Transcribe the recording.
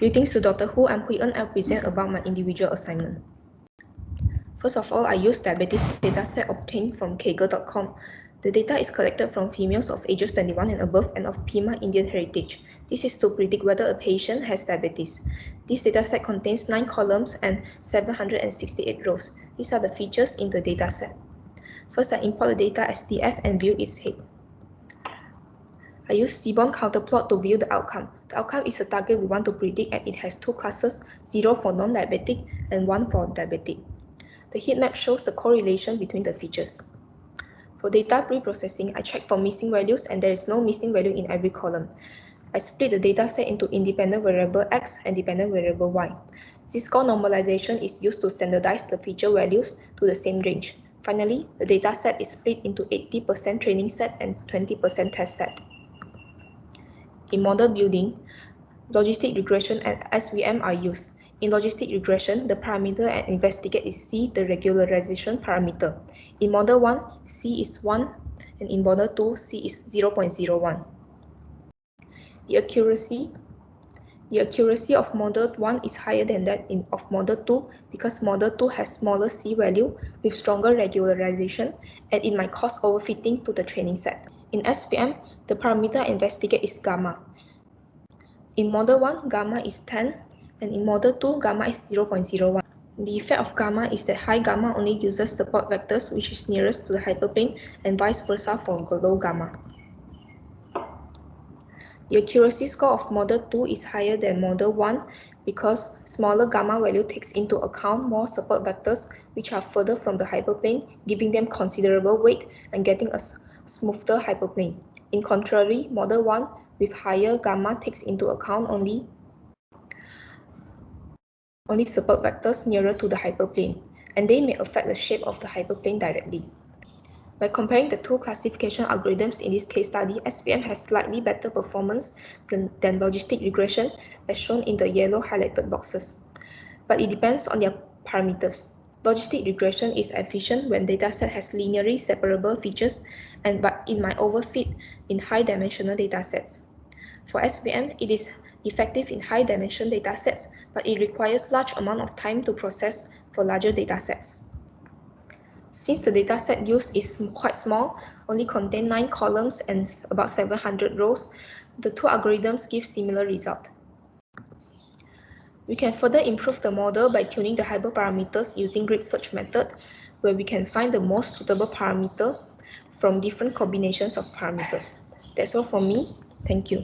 Greetings to Dr. Hu. I'm Hui En. I'll present about my individual assignment. First of all, I use diabetes dataset obtained from Kaggle.com. The data is collected from females of ages 21 and above and of Pima Indian heritage. This is to predict whether a patient has diabetes. This dataset contains 9 columns and 768 rows. These are the features in the dataset. First, I import the data as DF and view its head. I use Seaborn counterplot to view the outcome. The outcome is a target we want to predict, and it has 2 classes, 0 for non-diabetic and 1 for diabetic. The heat map shows the correlation between the features. For data pre-processing, I check for missing values, and there is no missing value in every column. I split the dataset into independent variable X and dependent variable Y. Z-score normalization is used to standardize the feature values to the same range. Finally, the dataset is split into 80% training set and 20% test set. In model building, logistic regression and SVM are used. In logistic regression, the parameter and investigate is C, the regularization parameter. In model 1, C is 1, and in model 2, C is 0.01. The accuracy of model 1 is higher than that of model 2 because model 2 has smaller C value with stronger regularization, and it might cause overfitting to the training set. In SVM, the parameter investigate is gamma. In model 1, gamma is 10, and in model 2, gamma is 0.01. The effect of gamma is that high gamma only uses support vectors which is nearest to the hyperplane, and vice versa for low gamma. The accuracy score of model 2 is higher than model 1 because smaller gamma value takes into account more support vectors which are further from the hyperplane, giving them considerable weight and getting a smoother hyperplane. In contrary, model 1 with higher gamma takes into account only support vectors nearer to the hyperplane, and they may affect the shape of the hyperplane directly. By comparing the two classification algorithms in this case study, SVM has slightly better performance than logistic regression, as shown in the yellow highlighted boxes. But it depends on their parameters. Logistic regression is efficient when dataset has linearly separable features, but it might overfit in high-dimensional datasets. For SVM, it is effective in high-dimension datasets, but it requires large amount of time to process for larger datasets. Since the dataset used is quite small, only contain 9 columns and about 700 rows, the two algorithms give similar result. We can further improve the model by tuning the hyperparameters using grid search method, where we can find the most suitable parameter from different combinations of parameters. That's all from me. Thank you.